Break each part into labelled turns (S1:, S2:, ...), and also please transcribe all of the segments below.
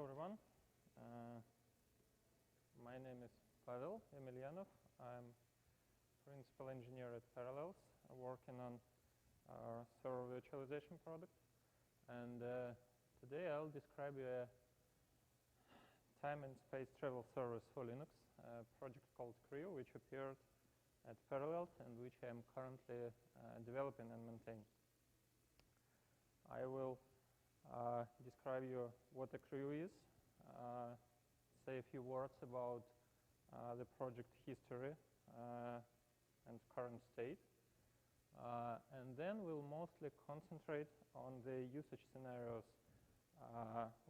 S1: Hello everyone. My name is Pavel Emelyanov. I'm principal engineer at Parallels, working on our server virtualization product. And today I'll describe you a time and space travel service for Linux, a project called CRIU, which appeared at Parallels and which I am currently developing and maintaining. I will describe you what a CRIU is, say a few words about the project history and current state, and then we'll mostly concentrate on the usage scenarios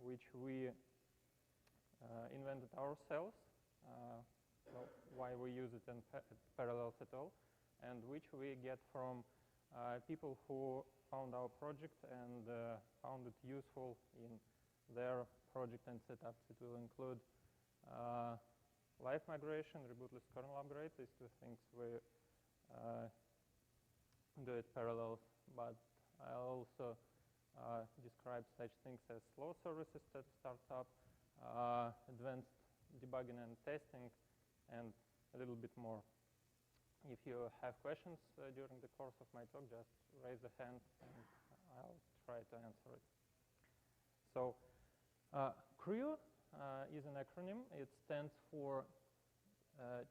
S1: which we invented ourselves, why we use it in Parallels at all, and which we get from people who found our project and found it useful in their project and setups. It will include live migration, rebootless kernel upgrade. These two things we do at Parallels, but I'll also describe such things as slow services that start up, advanced debugging and testing, and a little bit more. If you have questions during the course of my talk, just raise a hand and I'll try to answer it. So CRIU is an acronym. It stands for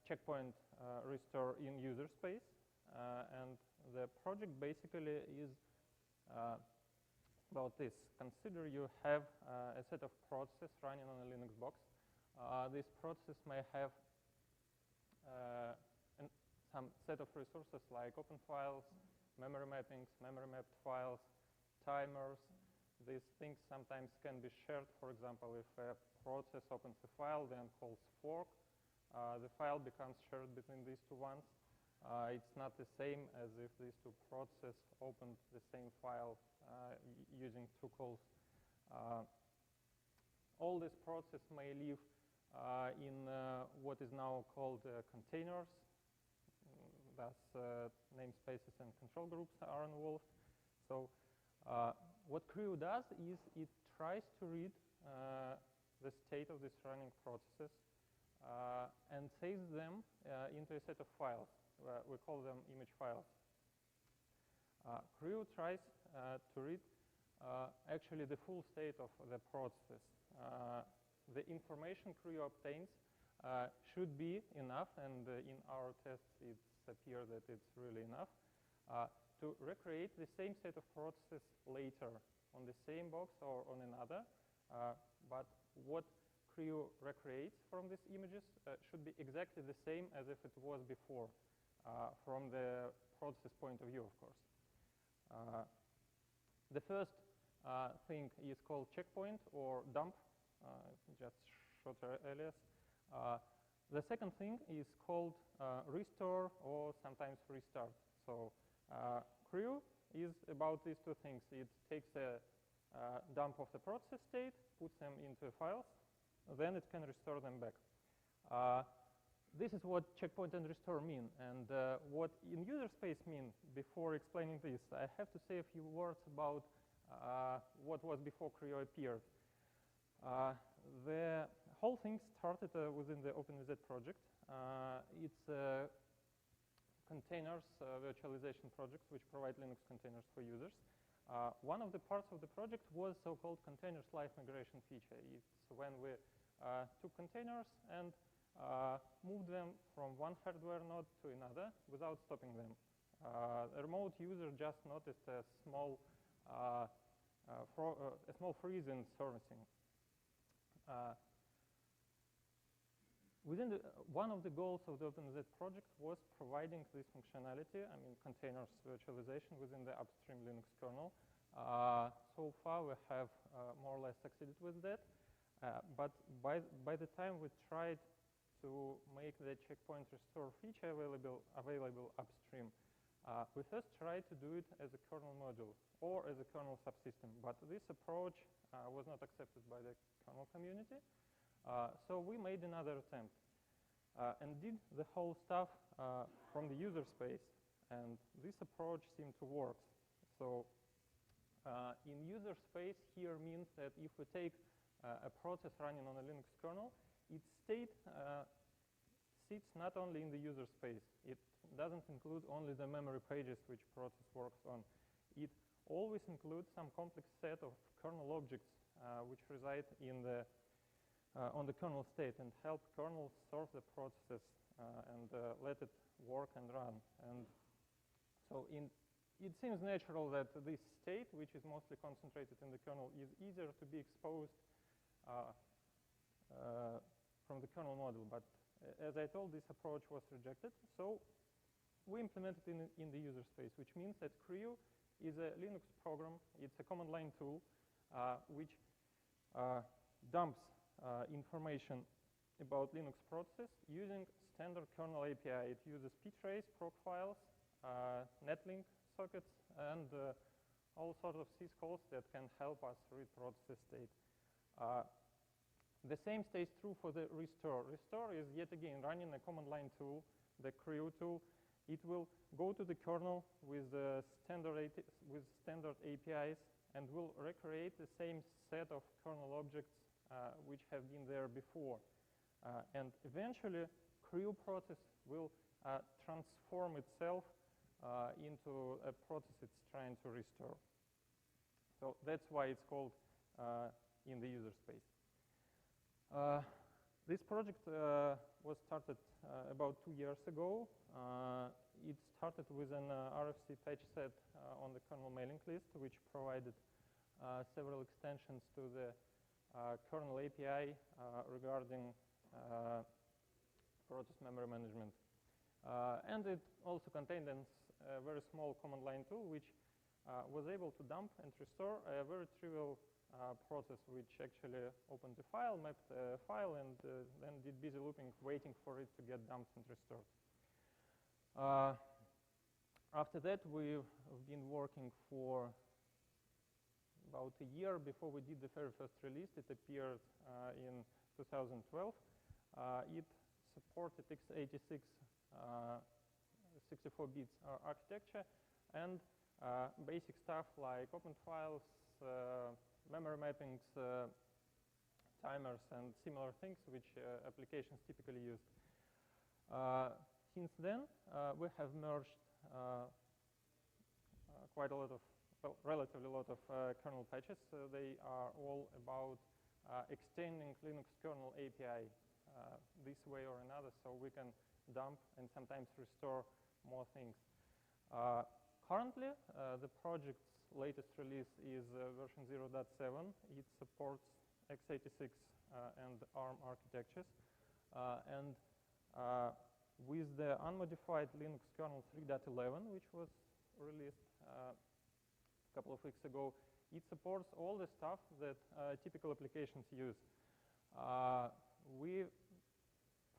S1: Checkpoint-Restore In Userspace. And the project basically is about this. Consider you have a set of processes running on a Linux box. This process may have some set of resources like open files, memory mappings, memory mapped files, timers. These things sometimes can be shared. For example, if a process opens a file, then calls fork, the file becomes shared between these two ones. It's not the same as if these two processes opened the same file using two calls. All these processes may live in what is now called containers. Thus, namespaces and control groups are involved. So what CRIU does is it tries to read the state of these running processes and saves them into a set of files. We call them image files. CRIU tries to read actually the full state of the processes. The information CRIU obtains should be enough, and in our tests it's appears that it's really enough, to recreate the same set of processes later on the same box or on another. But what CRIU recreates from these images should be exactly the same as if it was before, from the process point of view, of course. The first thing is called checkpoint or dump, just shorter alias. The second thing is called restore or sometimes restart. So CRIU is about these two things. It takes a dump of the process state, puts them into files, then it can restore them back. This is what checkpoint and restore mean. And what in user space mean, before explaining this, I have to say a few words about what was before CRIU appeared. The whole thing started within the OpenVZ project. It's a containers virtualization project which provide Linux containers for users. One of the parts of the project was so-called containers live migration feature. It's when we took containers and moved them from one hardware node to another without stopping them. A remote user just noticed a small freeze in servicing. One of the goals of the OpenVZ project was providing this functionality, I mean containers virtualization within the upstream Linux kernel. So far we have more or less succeeded with that, but by the time we tried to make the checkpoint restore feature available upstream, we first tried to do it as a kernel module or as a kernel subsystem, but this approach was not accepted by the kernel community. So we made another attempt and did the whole stuff from the user space, and this approach seemed to work. So in user space here means that if we take a process running on a Linux kernel, its state sits not only in the user space. It doesn't include only the memory pages which process works on. It always includes some complex set of kernel objects which reside in the on the kernel state and help kernel serve the processes and let it work and run. And so it seems natural that this state, which is mostly concentrated in the kernel, is easier to be exposed from the kernel model. But as I told, this approach was rejected. So we implemented it in the user space, which means that CRIU is a Linux program. It's a command line tool which dumps information about Linux processes using standard kernel API. It uses ptrace, proc files, netlink sockets, and all sorts of syscalls that can help us read process state. The same stays true for the restore. Restore is yet again running a command line tool, the CRIU tool. It will go to the kernel with standard APIs and will recreate the same set of kernel objects which have been there before. And eventually, CRIU process will transform itself into a process it's trying to restore. So that's why it's called in the user space. This project was started about 2 years ago. It started with an RFC patch set on the kernel mailing list, which provided several extensions to the kernel API regarding process memory management. And it also contained a very small command line tool, which was able to dump and restore a very trivial process, which actually opened the file, mapped the file, and then did busy looping, waiting for it to get dumped and restored. After that, we've been working for about a year before we did the very first release. It appeared in 2012. It supported x86 64 bits architecture and basic stuff like open files, memory mappings, timers, and similar things which applications typically use. Since then, we have merged quite a lot of, well, relatively a lot of kernel patches. They are all about extending Linux kernel API this way or another, so we can dump and sometimes restore more things. Currently, the project's latest release is version 0.7. It supports x86 and ARM architectures. And with the unmodified Linux kernel 3.11, which was released a couple of weeks ago, it supports all the stuff that typical applications use.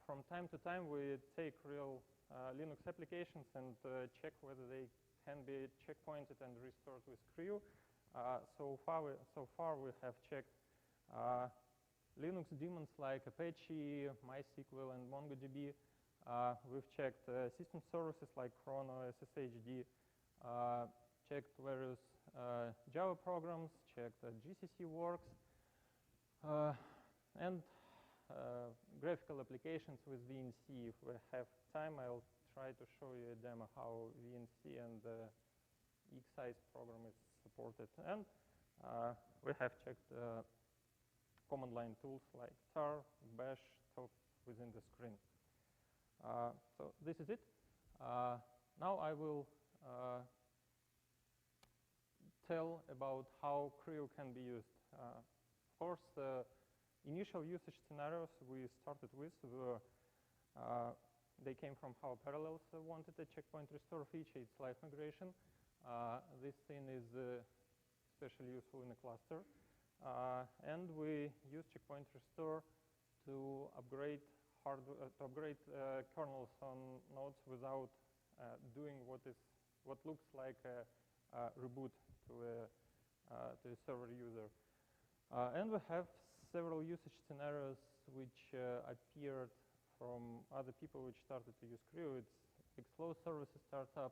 S1: From time to time, we take real Linux applications and check whether they can be checkpointed and restored with CRIU. So far, we have checked Linux daemons like Apache, MySQL, and MongoDB. We've checked system services like Chrono, SSHD, checked various Java programs, checked GCC works, and graphical applications with VNC. If we have time, I'll try to show you a demo how VNC and the X-size program is supported. And we have checked command line tools like tar, bash, top within the screen. So this is it. Now I will tell about how CRIU can be used. Of course, the initial usage scenarios we started with were they came from how Parallels wanted a checkpoint-restore feature. It's live migration. This thing is especially useful in a cluster. And we use checkpoint-restore to upgrade kernels on nodes without doing what looks like a reboot to a server user. And we have several usage scenarios which appeared from other people which started to use CRIU. It's Explode Services startup.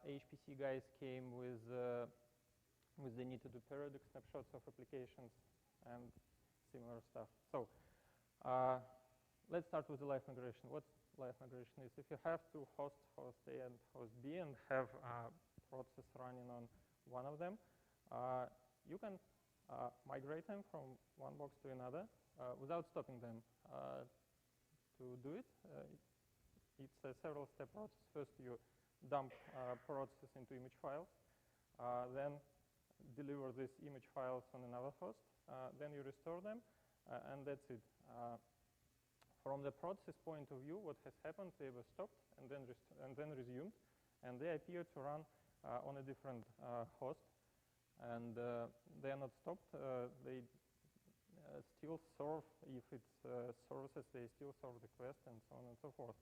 S1: HPC guys came with the need to do periodic snapshots of applications. and similar stuff. So let's start with the live migration. What live migration is? If you have two hosts, host A and host B, and have a process running on one of them, you can migrate them from one box to another without stopping them. To do it, it's a several-step process. First, you dump processes into image files, then deliver these image files on another host, then you restore them, and that's it. From the process point of view, what has happened, they were stopped and then resumed, and they appear to run on a different host, and they are not stopped. They still serve, if it's services, they still serve requests and so on and so forth.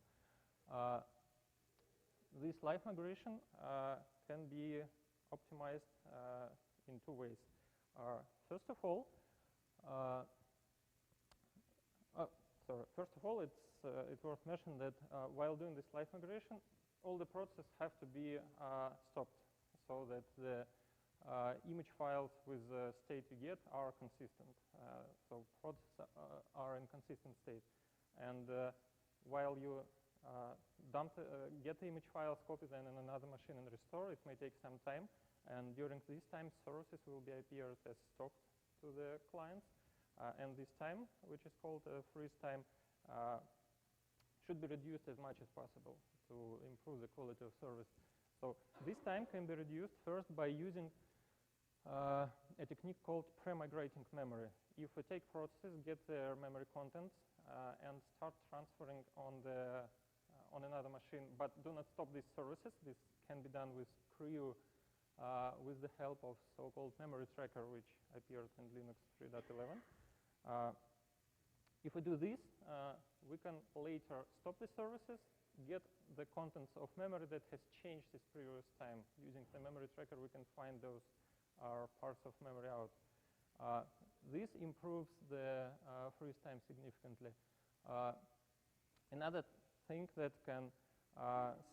S1: This live migration can be optimized in two ways. First of all, it's worth mentioning that while doing this live migration, all the processes have to be stopped so that the image files with the state you get are consistent. So processes are in consistent state. And while you get the image files, copy them in another machine and restore, it may take some time. And during this time, services will be appeared as stopped to the clients. And this time, which is called freeze time, should be reduced as much as possible to improve the quality of service. So this time can be reduced first by using a technique called pre-migrating memory. If we take processes, get their memory contents, and start transferring on another machine, but do not stop these services. This can be done with CRIU with the help of so-called memory tracker, which appeared in Linux 3.11. If we do this, we can later stop the services, get the contents of memory that has changed this previous time. Using the memory tracker, we can find those parts of memory out. This improves the freeze time significantly. Another thing that can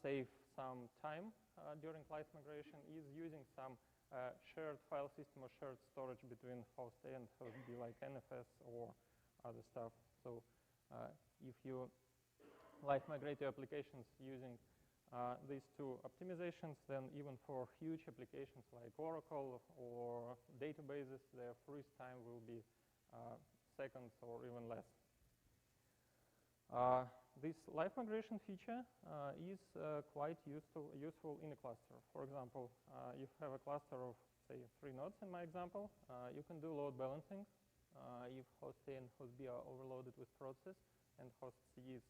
S1: save some time during live migration is using some shared file system or shared storage between host A and host B, like NFS or other stuff. So if you live migrate your applications using these two optimizations, then even for huge applications like Oracle or databases, their freeze time will be seconds or even less. This live migration feature is quite useful in a cluster. For example, if you have a cluster of, say, 3 nodes in my example, you can do load balancing. If host A and host B are overloaded with process and host C is,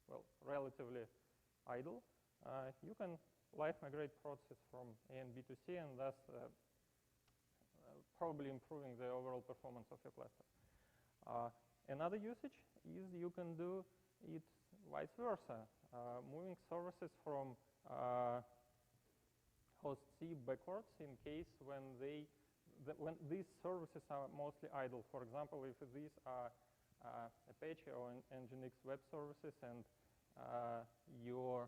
S1: well, relatively idle, you can live migrate process from A and B to C, and thus probably improving the overall performance of your cluster. Another usage is you can do it vice versa, moving services from host C backwards in case when these services are mostly idle. For example, if these are Apache or Nginx web services and your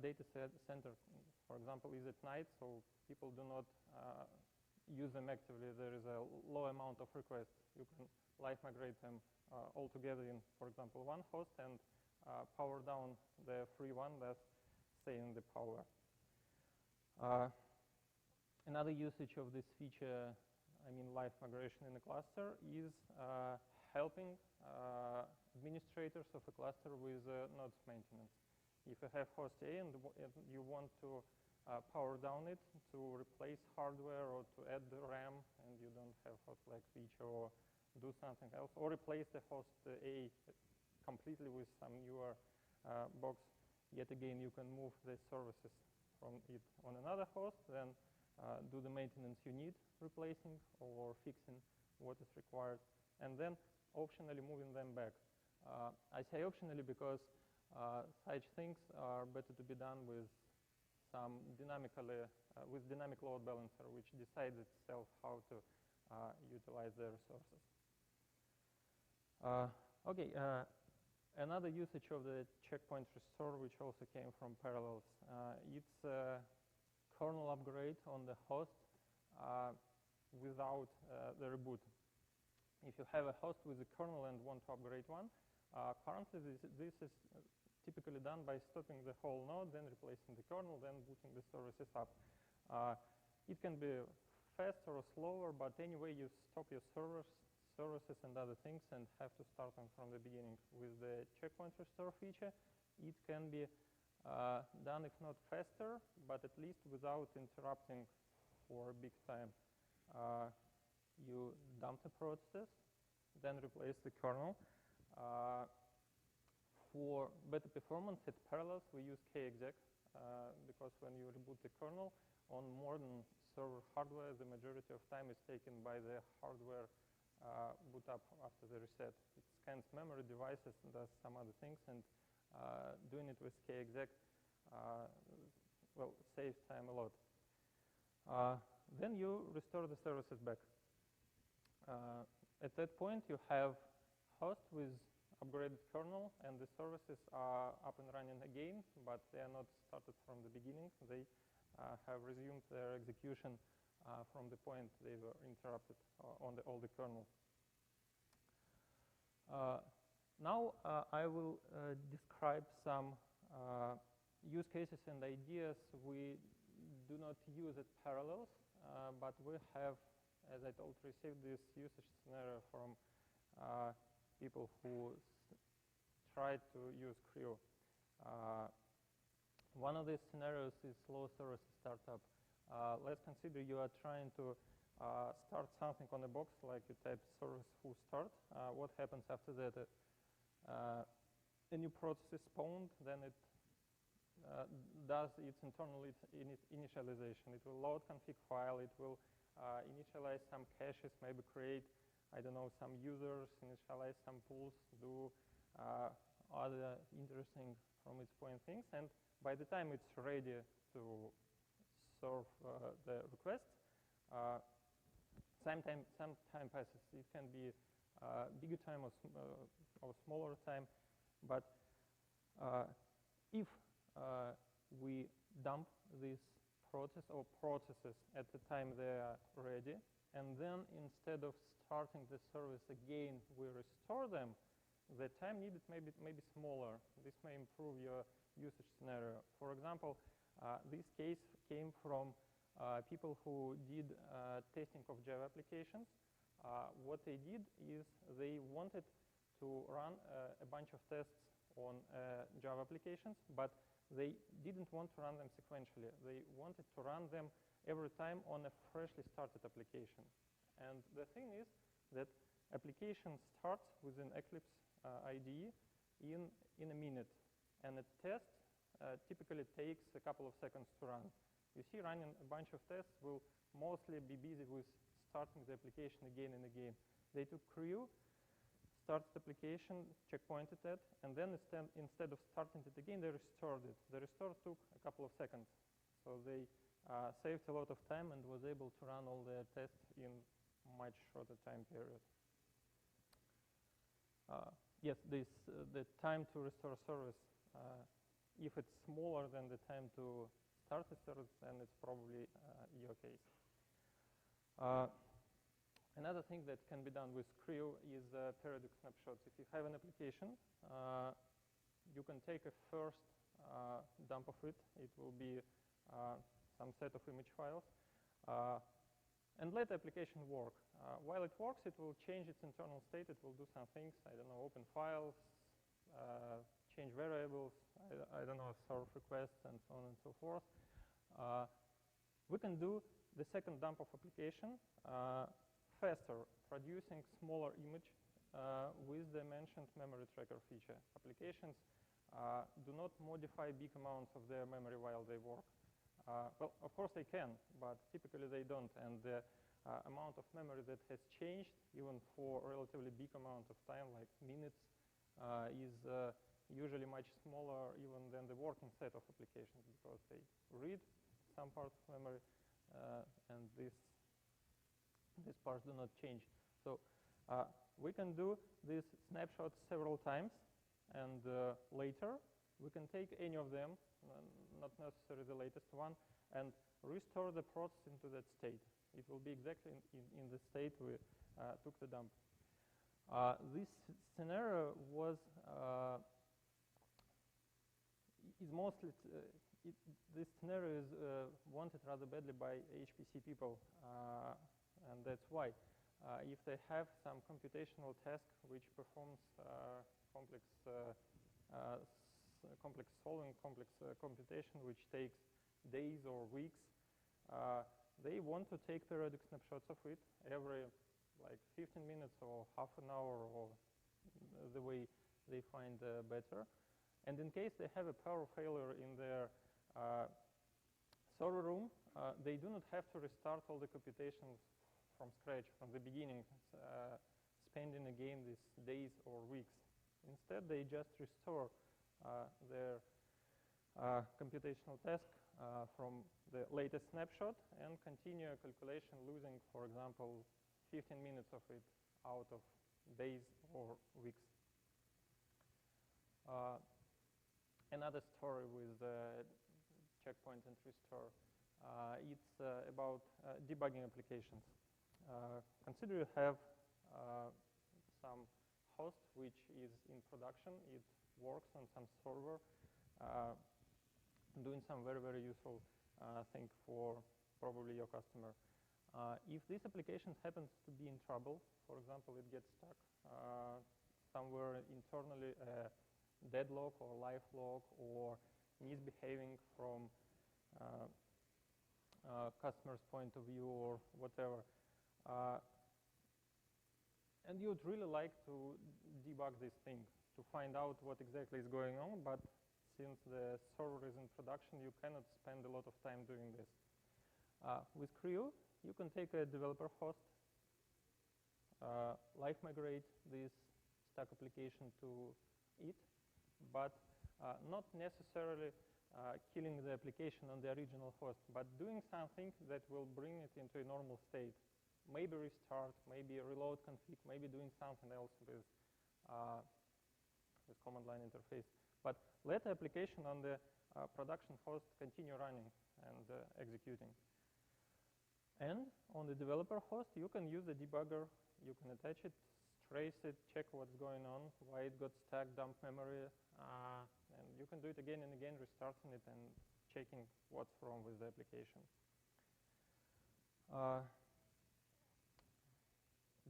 S1: data center, for example, is at night, so people do not use them actively. There is a low amount of requests. You can live migrate them all together in, for example, one host and power down the free one, thus saving the power. Another usage of this feature, I mean live migration in a cluster, is helping administrators of a cluster with nodes maintenance. If you have host A and you want to power down it to replace hardware or to add the RAM, and you don't have hot flag feature or do something else, or replace the host A completely with some newer box, yet again you can move the services from it on another host, then do the maintenance you need replacing or fixing what is required, and then optionally moving them back. I say optionally because such things are better to be done with some dynamic load balancer, which decides itself how to utilize the resources. Another usage of the Checkpoint-Restore, which also came from Parallels, it's a kernel upgrade on the host without the reboot. if you have a host with a kernel and want to upgrade one, currently this is typically done by stopping the whole node, then replacing the kernel, then booting the services up. It can be faster or slower, but anyway, you stop your services and other things and have to start them from the beginning. With the Checkpoint-Restore feature, it can be done, if not faster, but at least without interrupting for a big time. You dump the process, then replace the kernel. For better performance at parallels, we use kexec because when you reboot the kernel on modern server hardware, the majority of time is taken by the hardware boot up after the reset. It scans memory devices and does some other things, and doing it with kexec well, saves time a lot. Then you restore the services back. At that point, you have host with upgraded kernel, and the services are up and running again, but they are not started from the beginning. They have resumed their execution from the point they were interrupted on the older kernel. Now I will describe some use cases and ideas we do not use at parallels, but we have, as I told, received this usage scenario from people who tried to use CRIU. One of these scenarios is slow services startup. Let's consider you are trying to start something on a box, like you type service who start. What happens after that? A new process is spawned, then it does its internal initialization. It will load config file, it will initialize some caches, maybe create, I don't know, some users, initialize some pools, do other interesting from its point things, and by the time it's ready to serve the request, some time passes. It can be bigger time or smaller time, but if we dump this process or processes at the time they are ready, and then instead of starting the service again, we restore them, the time needed may be smaller. This may improve your usage scenario. For example, this case came from people who did testing of Java applications. What they did is they wanted to run a bunch of tests on Java applications, but they didn't want to run them sequentially. They wanted to run them every time on a freshly started application. And the thing is that application starts with an Eclipse IDE in a minute, and a test typically takes a couple of seconds to run. You see, running a bunch of tests will mostly be busy with starting the application again and again. They took CRIU, started the application, checkpointed it, and then instead of starting it again, they restored it. The restore took a couple of seconds, so they saved a lot of time and was able to run all their tests in much shorter time period. Yes, the time to restore service, if it's smaller than the time to start the service, then it's probably your case. Another thing that can be done with CRIU is periodic snapshots. If you have an application, you can take a first dump of it. It will be some set of image files, and let the application work. While it works, it will change its internal state. It will do some things, I don't know, open files, change variables, I don't know, serve requests, and so on and so forth. We can do the second dump of application faster, producing smaller image with the mentioned memory tracker feature. Applications do not modify big amounts of their memory while they work. Well, of course they can, but typically they don't. And the amount of memory that has changed, even for a relatively big amount of time, like minutes, is usually much smaller even than the working set of applications, because they read some parts of memory, and these parts do not change. So we can do these snapshots several times, and later we can take any of them, not necessarily the latest one, and restore the process into that state. It will be exactly in the state we took the dump. This scenario was is mostly this scenario is wanted rather badly by HPC people, and that's why. If they have some computational task which performs complex solving, complex computation, which takes days or weeks, they want to take periodic snapshots of it every like 15 minutes or half an hour, or the way they find better. And in case they have a power failure in their server room, they do not have to restart all the computations from scratch, from the beginning, spending again these days or weeks. Instead, they just restore their computational task from the latest snapshot and continue a calculation, losing, for example, 15 minutes of it out of days or weeks. Another story with Checkpoint and Restore. It's about debugging applications. Consider you have some host which is in production. It works on some server, doing some very, very useful thing for probably your customer. If this application happens to be in trouble, for example, it gets stuck somewhere internally, deadlock or lifelock, or misbehaving from customer's point of view or whatever. And you'd really like to debug this thing to find out what exactly is going on, but since the server is in production, you cannot spend a lot of time doing this. With CRIU, you can take a developer host, live migrate this stuck application to it, but not necessarily killing the application on the original host, but doing something that will bring it into a normal state. Maybe restart, maybe reload config, maybe doing something else with command line interface. But let the application on the production host continue running and executing. And on the developer host, you can use the debugger. You can attach it, trace it, check what's going on, why it got stuck, dump memory, and you can do it again and again, restarting it and checking what's wrong with the application.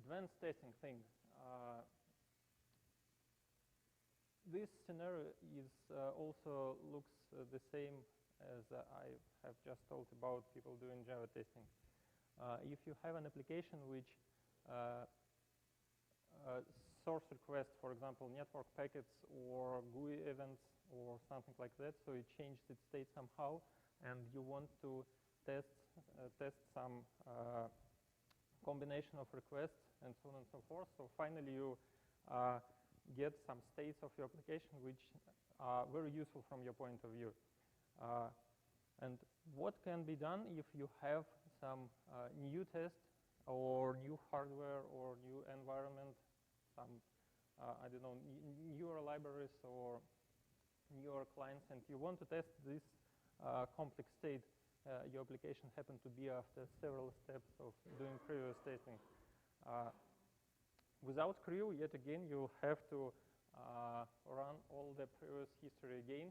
S1: Advanced testing thing. This scenario is also looks the same as I have just told about people doing Java testing. If you have an application which source request, for example, network packets or GUI events or something like that, so it changed its state somehow, and you want to test some combination of requests and so on and so forth. So finally, you get some states of your application which are very useful from your point of view. And what can be done if you have some new test or new hardware or new environment, some, I don't know, newer libraries or newer clients, and you want to test this complex state your application happened to be after several steps of doing previous testing. Without CRIU, yet again, you have to run all the previous history again,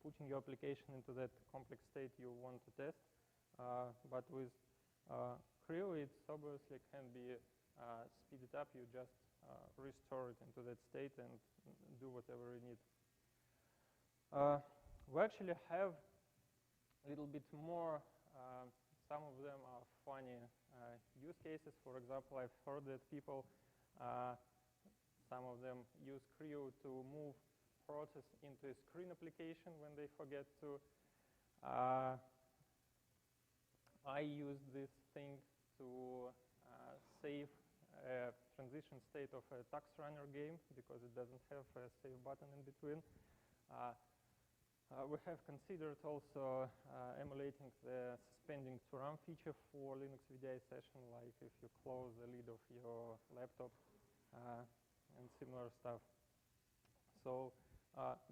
S1: putting your application into that complex state you want to test. But with CRIU, it obviously can be speeded up. You just restore it into that state and do whatever you need. We actually have a little bit more. Some of them are funny use cases. For example, I've heard that people, some of them use CRIU to move process into a screen application when they forget to. I use this thing to save a transition state of a tax runner game because it doesn't have a save button in between. We have considered also emulating the suspending to run feature for Linux VDI session, like if you close the lid of your laptop and similar stuff. So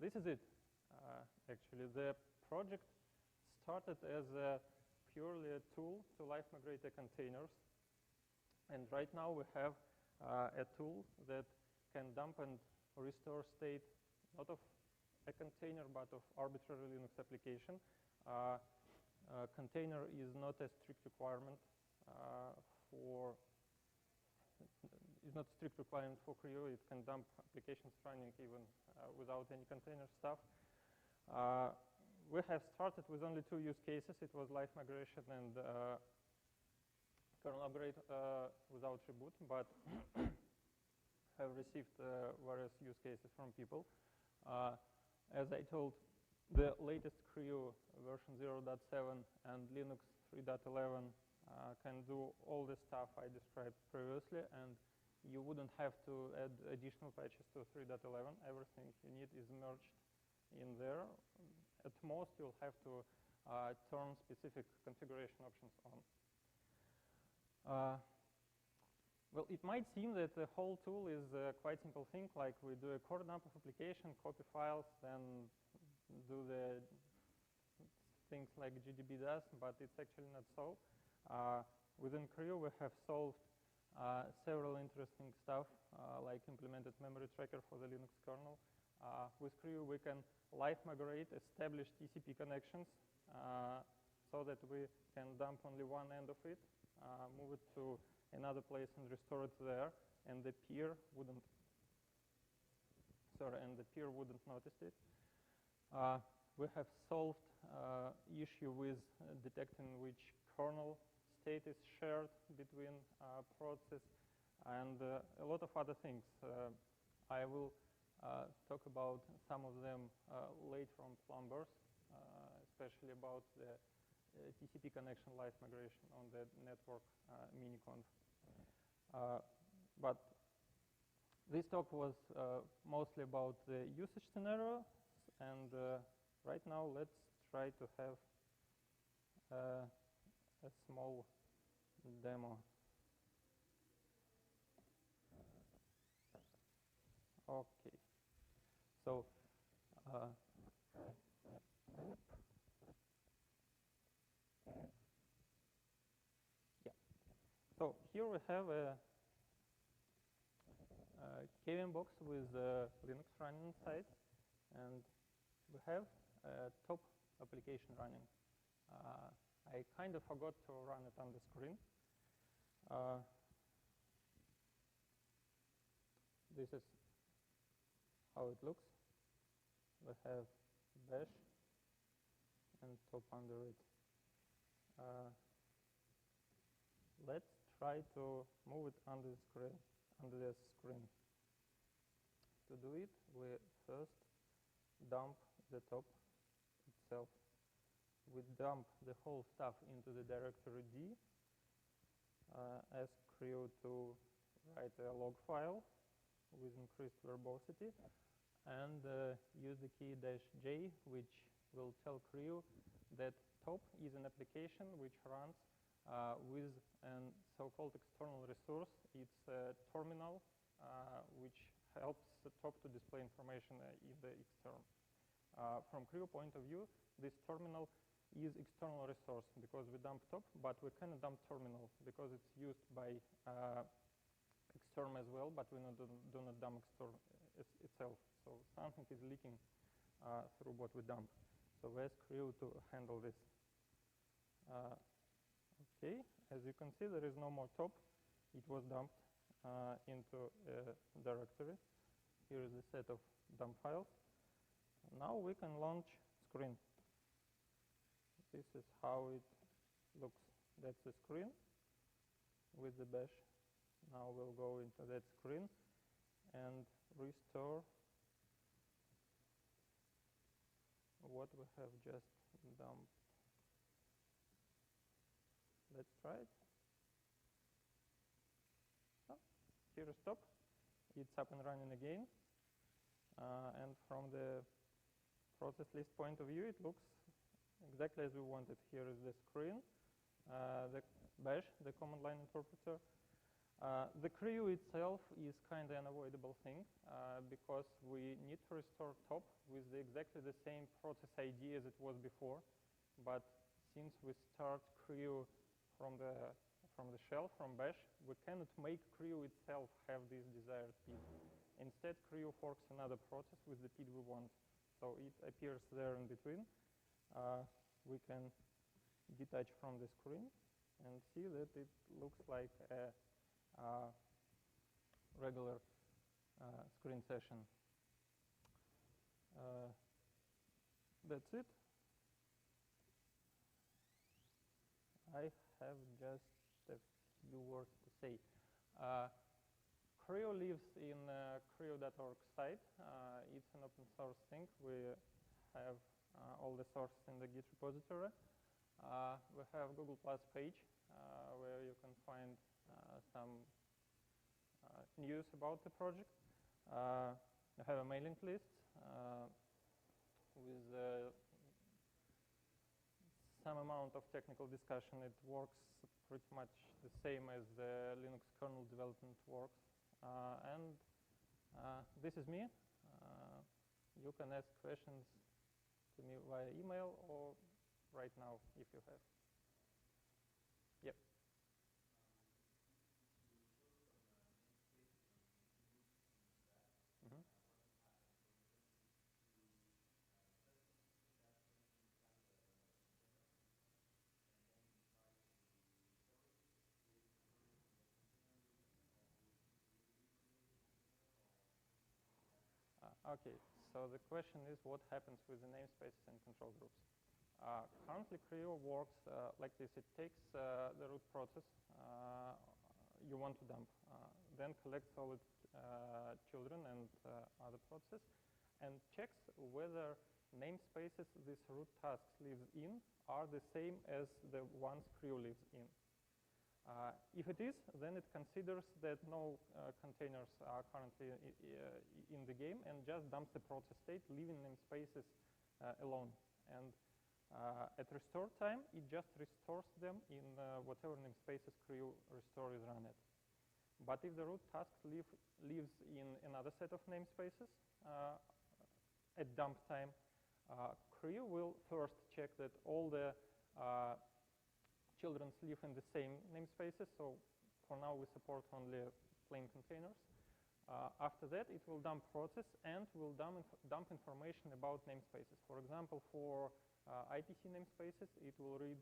S1: this is it. Actually, the project started as purely a tool to live migrate the containers. And right now we have a tool that can dump and restore state not of a container but of arbitrary Linux application. Container is not a strict requirement for CRIU. It can dump applications running even without any container stuff. We have started with only 2 use cases. It was live migration and kernel upgrade without reboot, but have received various use cases from people. As I told, the latest CRIU version 0.7 and Linux 3.11 can do all the stuff I described previously, and you wouldn't have to add additional patches to 3.11. Everything you need is merged in there. At most, you'll have to turn specific configuration options on. Well, it might seem that the whole tool is a quite simple thing, like we do a core dump of application, copy files, then do the things like GDB does, but it's actually not so. Within CRIU, we have solved several interesting stuff, like implemented memory tracker for the Linux kernel. With CRIU, we can live migrate established TCP connections so that we can dump only one end of it, move it to another place and restore it there, and the peer wouldn't notice it. We have solved issue with detecting which kernel state is shared between processes, and a lot of other things. I will talk about some of them later on Plumbers, especially about the TCP connection live migration on the network miniconf. But this talk was mostly about the usage scenario, and right now let's try to have a small demo. Okay, so yeah. So here we have a KVM box with Linux running inside, and we have a top application running. I kind of forgot to run it on the screen. This is how it looks. We have bash and top under it. Let's try to move it under the screen. To do it, we first dump the top itself. We dump the whole stuff into the directory D, ask CRIU to write a log file with increased verbosity, and use the key -J, which will tell CRIU that top is an application which runs with a so-called external resource. It's a terminal which helps the top to display information in the external. From CRIU point of view, this terminal is external resource because we dump top, but we cannot dump terminal because it's used by extern as well, but we do not dump extern itself. So something is leaking through what we dump. So we ask CRIU to handle this. Okay, as you can see, there is no more top. It was dumped into a directory. Here is the set of dump files. Now we can launch screen. This is how it looks. That's the screen with the bash. Now we'll go into that screen and restore what we have just dumped. Let's try it. Oh, here is top. It's up and running again. And from the process list point of view, it looks exactly as we wanted. Here is the screen, the bash, the command line interpreter. The CRIU itself is kind of an unavoidable thing because we need to restore top with exactly the same process ID as it was before. But since we start CRIU from from the shell, from bash, we cannot make CRIU itself have this desired PID. Instead, CRIU forks another process with the PID we want. So it appears there in between. We can detach from the screen and see that it looks like a regular screen session. That's it. I have just a few words to say. CRIU lives in CRIU.org site. It's an open source thing. We have all the sources in the Git repository. We have Google Plus page where you can find some news about the project. We have a mailing list with some amount of technical discussion. It works pretty much the same as the Linux kernel development works. And this is me. You can ask questions to me via email or right now if you have. Yep. Mm-hmm. Okay, so the question is what happens with the namespaces and control groups. Currently, CRIU works like this. It takes the root process you want to dump, then collects all its children and other processes, and checks whether namespaces this root task lives in are the same as the ones CRIU lives in. If it is, then it considers that no containers are currently in the game and just dumps the process state, leaving namespaces alone. And at restore time, it just restores them in whatever namespaces CRIU restore is run at. But if the root task lives in another set of namespaces at dump time, CRIU will first check that all the children live in the same namespaces. So for now, we support only plain containers. After that, it will dump process and will dump information about namespaces. For example, for IPC namespaces, it will read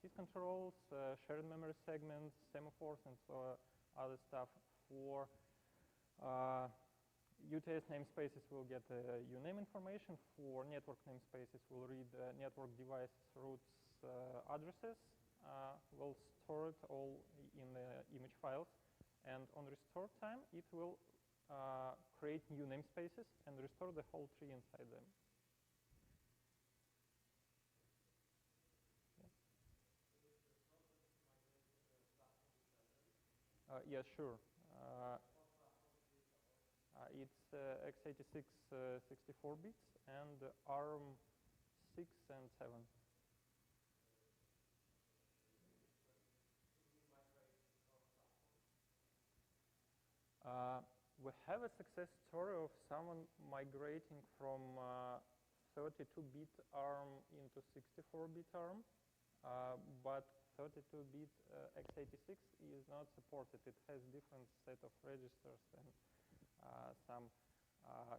S1: syscontrols, shared memory segments, semaphores, and so other stuff. For UTS namespaces, we'll get uname information. For network namespaces, we'll read network devices, routes, addresses. We'll store it all in the image files. And on restore time, it will create new namespaces and restore the whole tree inside them. Yeah, sure. It's x86 64 bits and ARM 6 and 7. We have a success story of someone migrating from 32-bit ARM into 64-bit ARM, but 32-bit x86 is not supported. It has different set of registers and some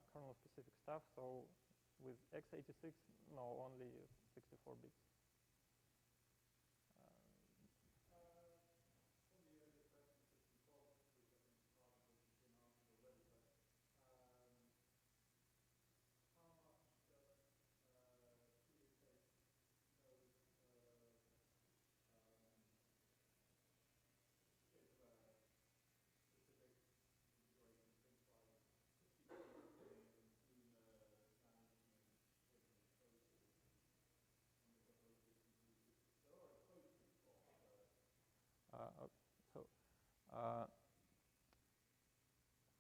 S1: kernel-specific stuff. So with x86, no, only 64 bits.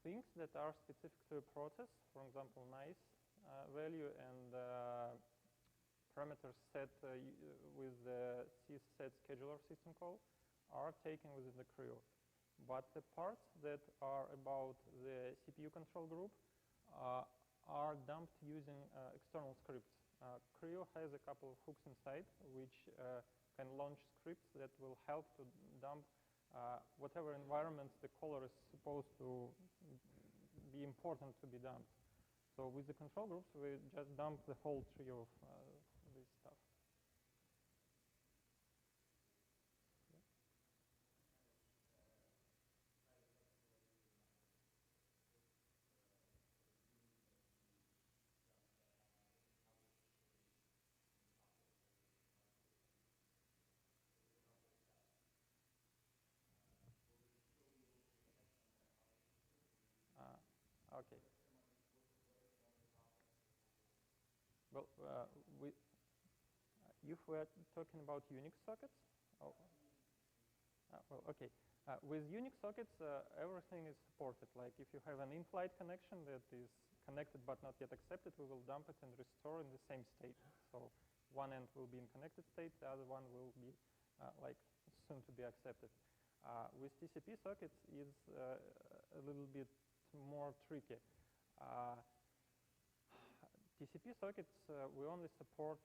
S1: Things that are specific to a process, for example, nice value and parameters set with the sysset scheduler system call are taken within the CRIU. But the parts that are about the CPU control group are dumped using external scripts. CRIU has a couple of hooks inside which can launch scripts that will help to dump whatever environments the caller is supposed to be important to be dumped. So with the control groups, we just dump the whole tree of this stuff. Okay. Well, if we're talking about Unix sockets, well, okay. With Unix sockets, everything is supported. Like if you have an in-flight connection that is connected but not yet accepted, we will dump it and restore in the same state. So one end will be in connected state, the other one will be like soon to be accepted. With TCP sockets, it's a little bit more tricky. TCP sockets, we only support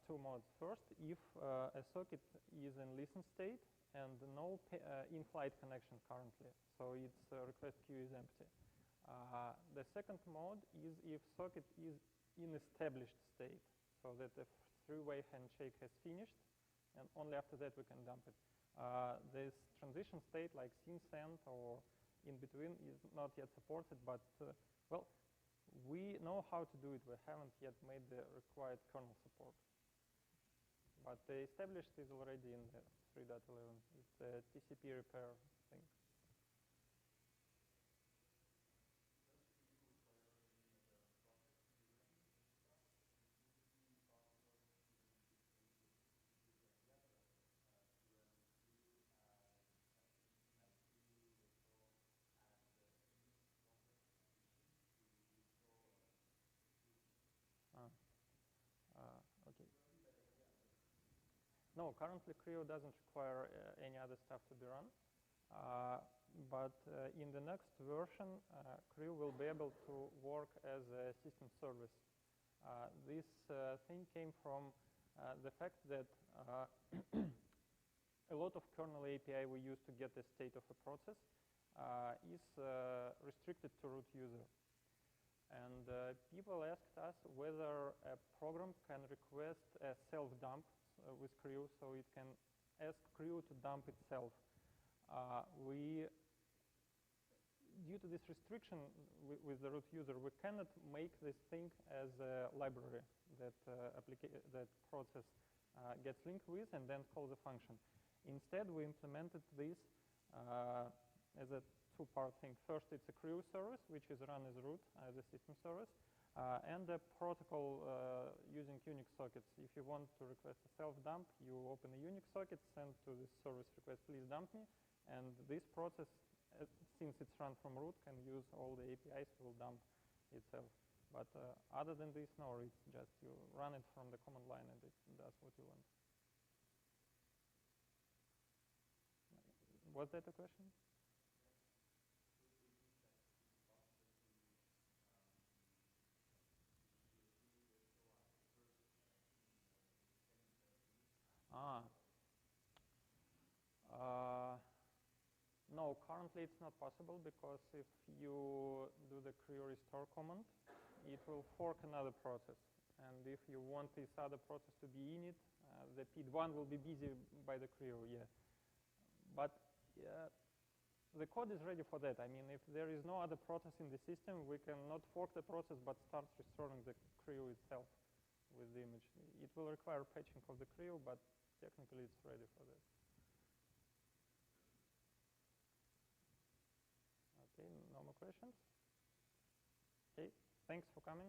S1: two modes. First, if a socket is in listen state and no in-flight connection currently, so its request queue is empty. The second mode is if socket is in established state, so that the three-way handshake has finished, and only after that we can dump it. This transition state, like sin send or in between, is not yet supported, but well, we know how to do it. We haven't yet made the required kernel support. But the established is already in the 3.11. It's a TCP repair thing. Okay. No, currently CRIU doesn't require any other stuff to be run. But in the next version, CRIU will be able to work as a system service. This thing came from the fact that a lot of kernel API we use to get the state of a process is restricted to root user. And people asked us whether a program can request a self-dump with CRIU, so it can ask CRIU to dump itself. Due to this restriction with the root user, we cannot make this thing as a library that that process gets linked with and then call the function. Instead, we implemented this as a two-part thing. First, it's a CRIU service, which is run as root, as a system service, and a protocol using Unix sockets. If you want to request a self-dump, you open a Unix socket, send to this service request, please dump me, and this process, since it's run from root, can use all the APIs, will dump itself. But other than this, no, it's just you run it from the command line and it does what you want. Was that a question? No, currently it's not possible, because if you do the CRIU restore command, it will fork another process. And if you want this other process to be in it, the PID1 will be busy by the CRIU, yeah. But the code is ready for that. I mean, if there is no other process in the system, we can not fork the process, but start restoring the CRIU itself with the image. It will require patching of the CRIU, but technically it's ready for that. Okay, no more questions? Okay, thanks for coming.